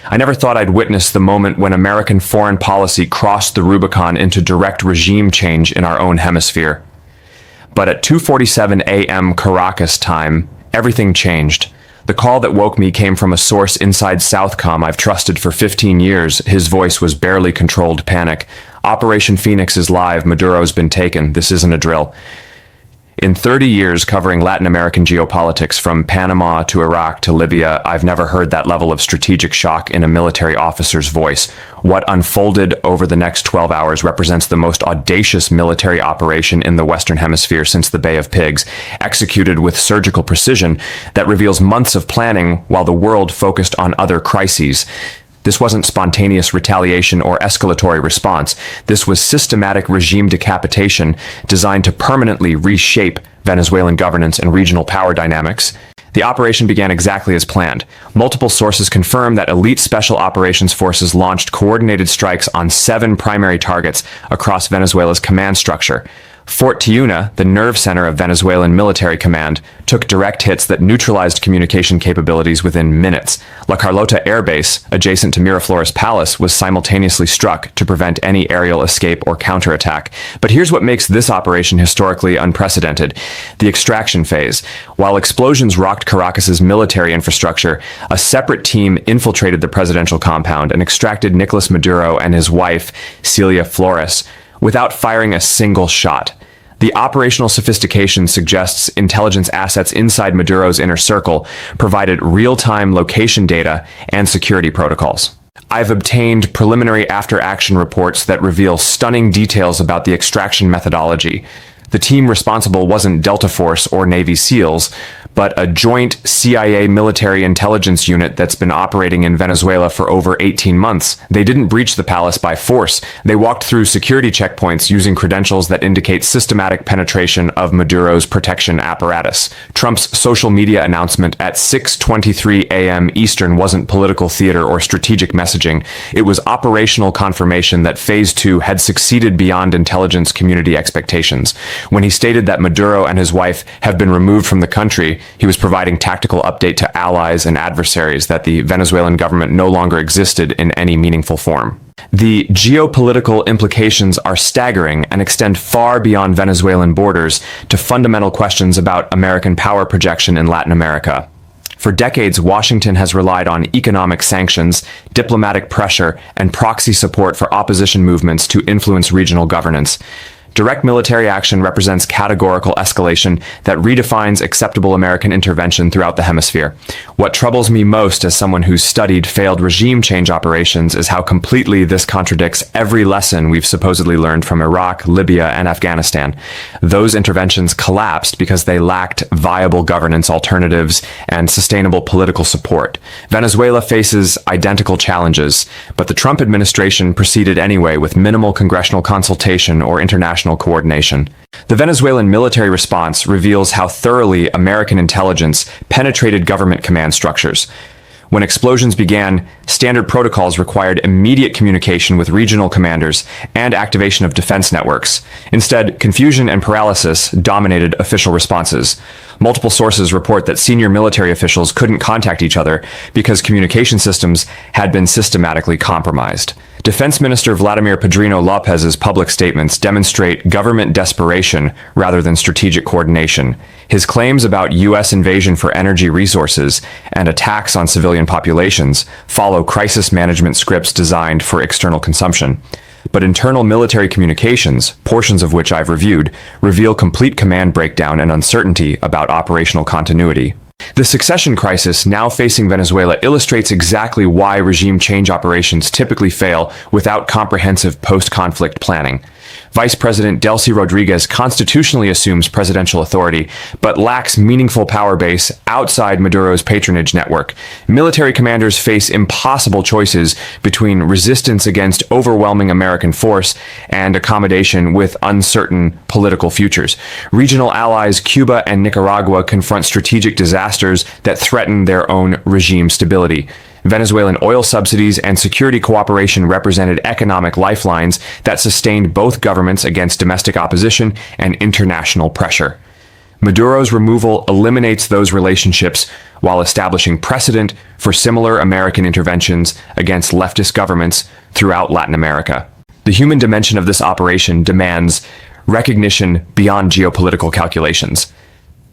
I never thought I'd witness the moment when American foreign policy crossed the Rubicon into direct regime change in our own hemisphere. But at 2:47 a.m. Caracas time, everything changed. The call that woke me came from a source inside Southcom I've trusted for 15 years. His voice was barely controlled panic. Operation Phoenix is live. Maduro's been taken. This isn't a drill. In 30 years covering Latin American geopolitics, from Panama to Iraq to Libya, I've never heard that level of strategic shock in a military officer's voice. What unfolded over the next 12 hours represents the most audacious military operation in the Western Hemisphere since the Bay of Pigs, executed with surgical precision that reveals months of planning while the world focused on other crises. This wasn't spontaneous retaliation or escalatory response. This was systematic regime decapitation designed to permanently reshape Venezuelan governance and regional power dynamics. The operation began exactly as planned. Multiple sources confirm that elite special operations forces launched coordinated strikes on 7 primary targets across Venezuela's command structure. Fort Tiuna, the nerve center of Venezuelan military command, took direct hits that neutralized communication capabilities within minutes. La Carlota Air Base, adjacent to Miraflores Palace, was simultaneously struck to prevent any aerial escape or counterattack. But here's what makes this operation historically unprecedented: the extraction phase. While explosions rocked Caracas's military infrastructure, a separate team infiltrated the presidential compound and extracted Nicolás Maduro and his wife, Celia Flores, without firing a single shot. The operational sophistication suggests intelligence assets inside Maduro's inner circle provided real-time location data and security protocols. I've obtained preliminary after-action reports that reveal stunning details about the extraction methodology. The team responsible wasn't Delta Force or Navy SEALs, but a joint CIA military intelligence unit that's been operating in Venezuela for over 18 months. They didn't breach the palace by force. They walked through security checkpoints using credentials that indicate systematic penetration of Maduro's protection apparatus. Trump's social media announcement at 6:23 a.m. Eastern wasn't political theater or strategic messaging. It was operational confirmation that Phase 2 had succeeded beyond intelligence community expectations. When he stated that Maduro and his wife have been removed from the country, he was providing tactical update to allies and adversaries that the Venezuelan government no longer existed in any meaningful form. The geopolitical implications are staggering and extend far beyond Venezuelan borders to fundamental questions about American power projection in Latin America. For decades, Washington has relied on economic sanctions, diplomatic pressure, and proxy support for opposition movements to influence regional governance. Direct military action represents categorical escalation that redefines acceptable American intervention throughout the hemisphere. What troubles me most as someone who's studied failed regime change operations is how completely this contradicts every lesson we've supposedly learned from Iraq, Libya, and Afghanistan. Those interventions collapsed because they lacked viable governance alternatives and sustainable political support. Venezuela faces identical challenges, but the Trump administration proceeded anyway with minimal congressional consultation or international coordination. The Venezuelan military response reveals how thoroughly American intelligence penetrated government command structures. When explosions began, standard protocols required immediate communication with regional commanders and activation of defense networks. Instead, confusion and paralysis dominated official responses. Multiple sources report that senior military officials couldn't contact each other because communication systems had been systematically compromised. Defense Minister Vladimir Padrino Lopez's public statements demonstrate government desperation rather than strategic coordination. His claims about U.S. invasion for energy resources and attacks on civilian populations follow crisis management scripts designed for external consumption. But internal military communications, portions of which I've reviewed, reveal complete command breakdown and uncertainty about operational continuity. The succession crisis now facing Venezuela illustrates exactly why regime change operations typically fail without comprehensive post-conflict planning. Vice President Delcy Rodriguez constitutionally assumes presidential authority, but lacks meaningful power base outside Maduro's patronage network. Military commanders face impossible choices between resistance against overwhelming American force and accommodation with uncertain political futures. Regional allies Cuba and Nicaragua confront strategic disasters that threaten their own regime stability. Venezuelan oil subsidies and security cooperation represented economic lifelines that sustained both governments against domestic opposition and international pressure. Maduro's removal eliminates those relationships while establishing precedent for similar American interventions against leftist governments throughout Latin America. The human dimension of this operation demands recognition beyond geopolitical calculations.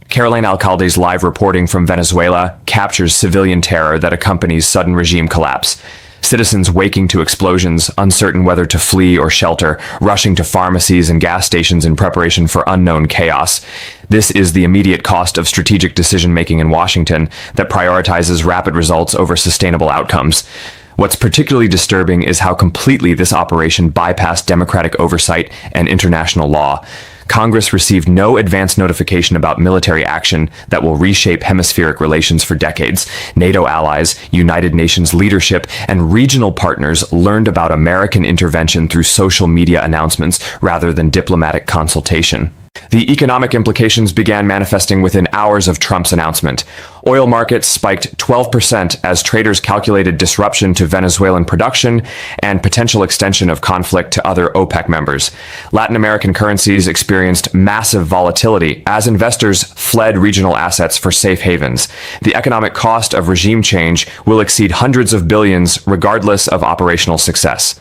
Carolina Alcalde's live reporting from Venezuela captures civilian terror that accompanies sudden regime collapse. Citizens waking to explosions, uncertain whether to flee or shelter, rushing to pharmacies and gas stations in preparation for unknown chaos. This is the immediate cost of strategic decision-making in Washington that prioritizes rapid results over sustainable outcomes. What's particularly disturbing is how completely this operation bypassed democratic oversight and international law. Congress received no advance notification about military action that will reshape hemispheric relations for decades. NATO allies, United Nations leadership, and regional partners learned about American intervention through social media announcements rather than diplomatic consultation. The economic implications began manifesting within hours of Trump's announcement. Oil markets spiked 12% as traders calculated disruption to Venezuelan production and potential extension of conflict to other OPEC members. Latin American currencies experienced massive volatility as investors fled regional assets for safe havens. The economic cost of regime change will exceed hundreds of billions regardless of operational success.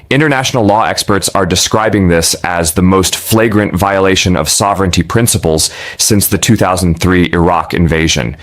International law experts are describing this as the most flagrant violation of sovereignty principles since the 2003 Iraq invasion.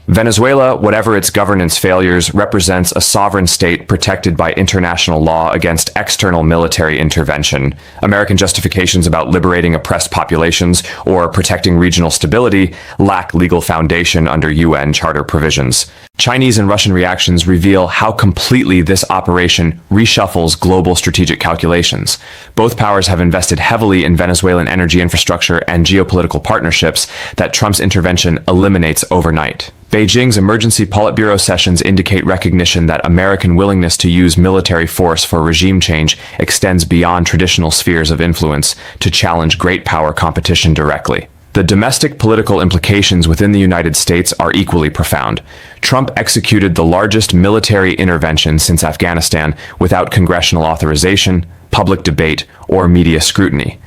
Venezuela, whatever its governance failures, represents a sovereign state protected by international law against external military intervention. American justifications about liberating oppressed populations or protecting regional stability lack legal foundation under UN Charter provisions. Chinese and Russian reactions reveal how completely this operation reshuffles global strategic calculations. Both powers have invested heavily in Venezuelan energy infrastructure and geopolitical partnerships that Trump's intervention eliminates overnight. Beijing's emergency Politburo sessions indicate recognition that American willingness to use military force for regime change extends beyond traditional spheres of influence to challenge great power competition directly. The domestic political implications within the United States are equally profound. Trump executed the largest military intervention since Afghanistan without congressional authorization, public debate, or media scrutiny.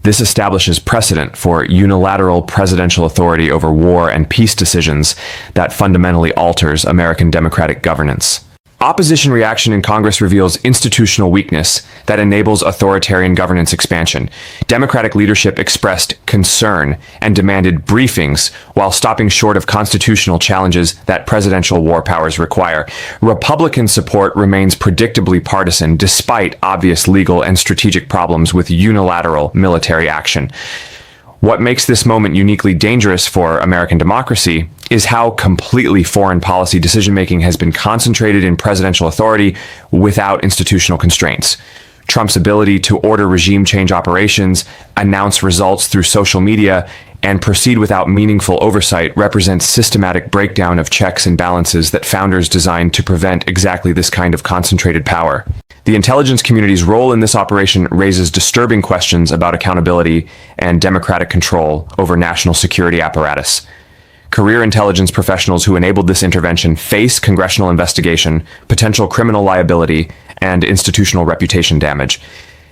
This establishes precedent for unilateral presidential authority over war and peace decisions that fundamentally alters American democratic governance. Opposition reaction in Congress reveals institutional weakness that enables authoritarian governance expansion. Democratic leadership expressed concern and demanded briefings while stopping short of constitutional challenges that presidential war powers require. Republican support remains predictably partisan despite obvious legal and strategic problems with unilateral military action. What makes this moment uniquely dangerous for American democracy is how completely foreign policy decision-making has been concentrated in presidential authority without institutional constraints. Trump's ability to order regime change operations, announce results through social media, and proceed without meaningful oversight represents systematic breakdown of checks and balances that founders designed to prevent exactly this kind of concentrated power. The intelligence community's role in this operation raises disturbing questions about accountability and democratic control over national security apparatus. Career intelligence professionals who enabled this intervention face congressional investigation, potential criminal liability, and institutional reputation damage.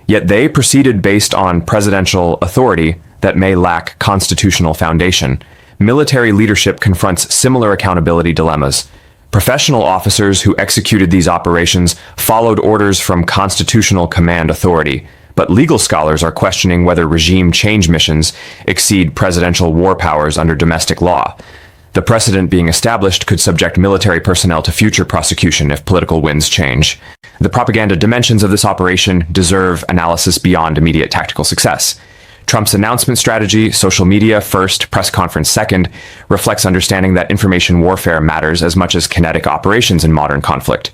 Yet they proceeded based on presidential authority that may lack constitutional foundation. Military leadership confronts similar accountability dilemmas. Professional officers who executed these operations followed orders from constitutional command authority, but legal scholars are questioning whether regime change missions exceed presidential war powers under domestic law. The precedent being established could subject military personnel to future prosecution if political winds change. The propaganda dimensions of this operation deserve analysis beyond immediate tactical success. Trump's announcement strategy, social media first, press conference second, reflects understanding that information warfare matters as much as kinetic operations in modern conflict.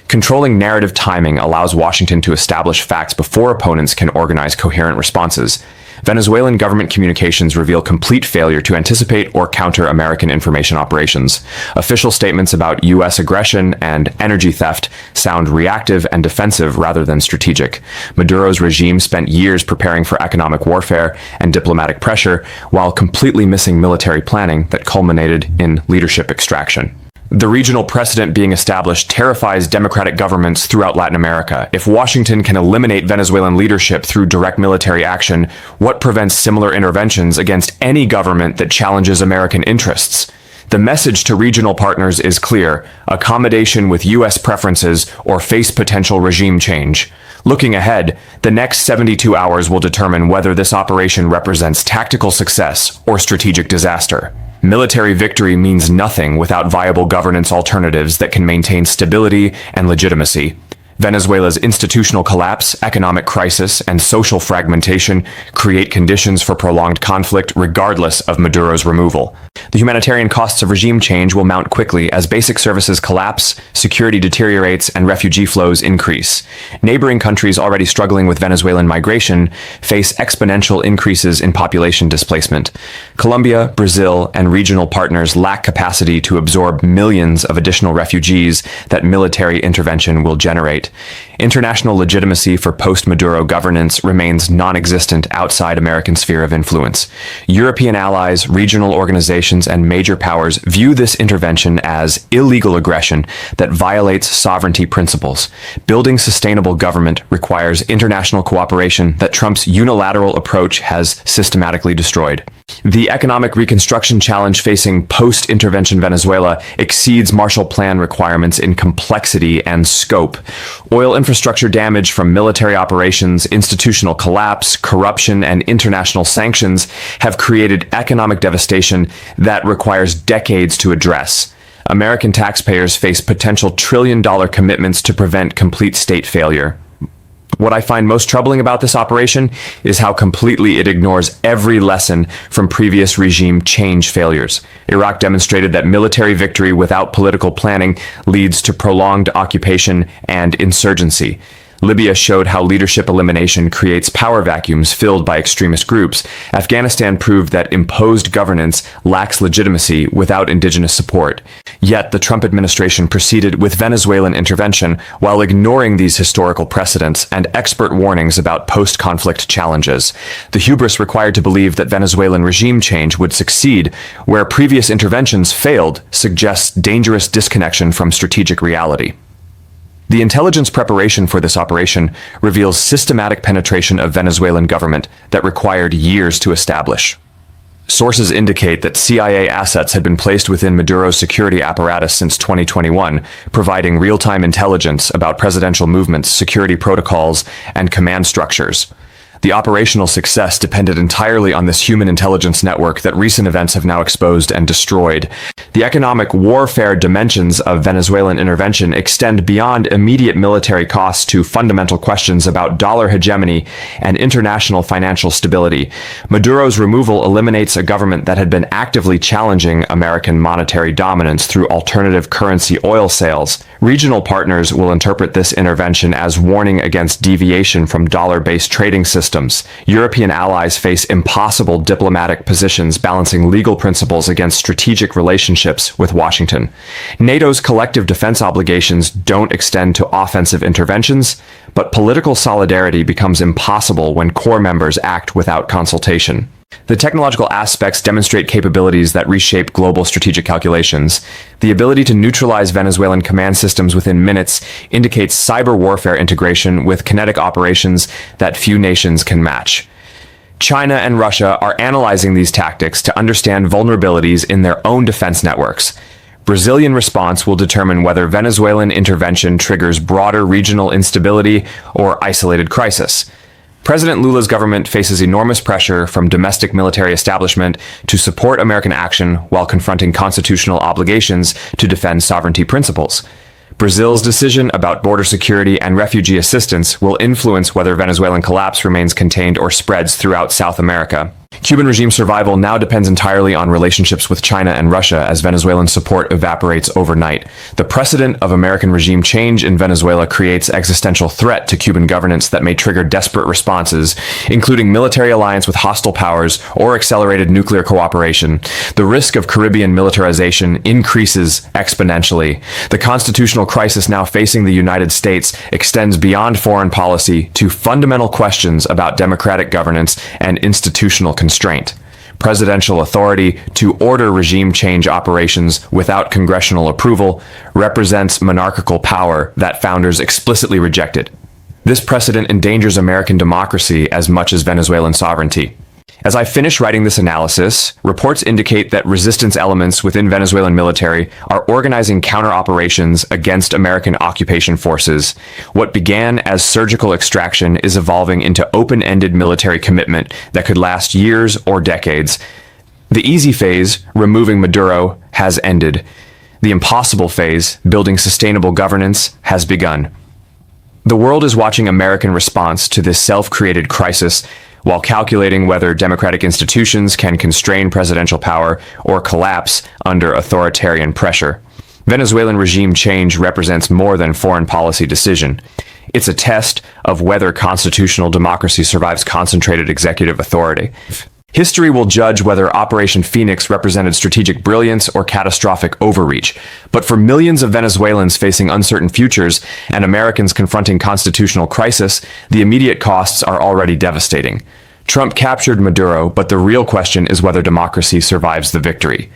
Controlling narrative timing allows Washington to establish facts before opponents can organize coherent responses. Venezuelan government communications reveal complete failure to anticipate or counter American information operations. Official statements about U.S. aggression and energy theft sound reactive and defensive rather than strategic. Maduro's regime spent years preparing for economic warfare and diplomatic pressure while completely missing military planning that culminated in leadership extraction. The regional precedent being established terrifies democratic governments throughout Latin America. If Washington can eliminate Venezuelan leadership through direct military action, what prevents similar interventions against any government that challenges American interests? The message to regional partners is clear: accommodation with U.S. preferences or face potential regime change. Looking ahead, the next 72 hours will determine whether this operation represents tactical success or strategic disaster. Military victory means nothing without viable governance alternatives that can maintain stability and legitimacy. Venezuela's institutional collapse, economic crisis, and social fragmentation create conditions for prolonged conflict regardless of Maduro's removal. The humanitarian costs of regime change will mount quickly as basic services collapse, security deteriorates, and refugee flows increase. Neighboring countries already struggling with Venezuelan migration face exponential increases in population displacement. Colombia, Brazil, and regional partners lack capacity to absorb millions of additional refugees that military intervention will generate. International legitimacy for post-Maduro governance remains non-existent outside American sphere of influence. European allies, regional organizations, and major powers view this intervention as illegal aggression that violates sovereignty principles. Building sustainable government requires international cooperation that Trump's unilateral approach has systematically destroyed. The economic reconstruction challenge facing post-intervention Venezuela exceeds Marshall Plan requirements in complexity and scope. Oil infrastructure damage from military operations, institutional collapse, corruption, and international sanctions have created economic devastation that requires decades to address. American taxpayers face potential trillion-dollar commitments to prevent complete state failure. What I find most troubling about this operation is how completely it ignores every lesson from previous regime change failures. Iraq demonstrated that military victory without political planning leads to prolonged occupation and insurgency. Libya showed how leadership elimination creates power vacuums filled by extremist groups. Afghanistan proved that imposed governance lacks legitimacy without indigenous support. Yet the Trump administration proceeded with Venezuelan intervention while ignoring these historical precedents and expert warnings about post-conflict challenges. The hubris required to believe that Venezuelan regime change would succeed where previous interventions failed suggests dangerous disconnection from strategic reality. The intelligence preparation for this operation reveals systematic penetration of Venezuelan government that required years to establish. Sources indicate that CIA assets had been placed within Maduro's security apparatus since 2021, providing real-time intelligence about presidential movements, security protocols, and command structures. The operational success depended entirely on this human intelligence network that recent events have now exposed and destroyed. The economic warfare dimensions of Venezuelan intervention extend beyond immediate military costs to fundamental questions about dollar hegemony and international financial stability. Maduro's removal eliminates a government that had been actively challenging American monetary dominance through alternative currency oil sales. Regional partners will interpret this intervention as warning against deviation from dollar-based trading systems. European allies face impossible diplomatic positions balancing legal principles against strategic relationships with Washington. NATO's collective defense obligations don't extend to offensive interventions, but political solidarity becomes impossible when core members act without consultation. The technological aspects demonstrate capabilities that reshape global strategic calculations. The ability to neutralize Venezuelan command systems within minutes indicates cyber warfare integration with kinetic operations that few nations can match. China and Russia are analyzing these tactics to understand vulnerabilities in their own defense networks. Brazilian response will determine whether Venezuelan intervention triggers broader regional instability or isolated crisis. President Lula's government faces enormous pressure from domestic military establishment to support American action while confronting constitutional obligations to defend sovereignty principles. Brazil's decision about border security and refugee assistance will influence whether Venezuelan collapse remains contained or spreads throughout South America. Cuban regime survival now depends entirely on relationships with China and Russia as Venezuelan support evaporates overnight. The precedent of American regime change in Venezuela creates existential threat to Cuban governance that may trigger desperate responses, including military alliance with hostile powers or accelerated nuclear cooperation. The risk of Caribbean militarization increases exponentially. The constitutional crisis now facing the United States extends beyond foreign policy to fundamental questions about democratic governance and institutional constraint. presidential authority to order regime change operations without congressional approval represents monarchical power that founders explicitly rejected. This precedent endangers American democracy as much as Venezuelan sovereignty. As I finish writing this analysis, reports indicate that resistance elements within Venezuelan military are organizing counter-operations against American occupation forces. What began as surgical extraction is evolving into open-ended military commitment that could last years or decades. The easy phase, removing Maduro, has ended. The impossible phase, building sustainable governance, has begun. The world is watching American response to this self-created crisis while calculating whether democratic institutions can constrain presidential power or collapse under authoritarian pressure. Venezuelan regime change represents more than foreign policy decision. It's a test of whether constitutional democracy survives concentrated executive authority. History will judge whether Operation Phoenix represented strategic brilliance or catastrophic overreach. But for millions of Venezuelans facing uncertain futures and Americans confronting constitutional crisis, the immediate costs are already devastating. Trump captured Maduro, but the real question is whether democracy survives the victory.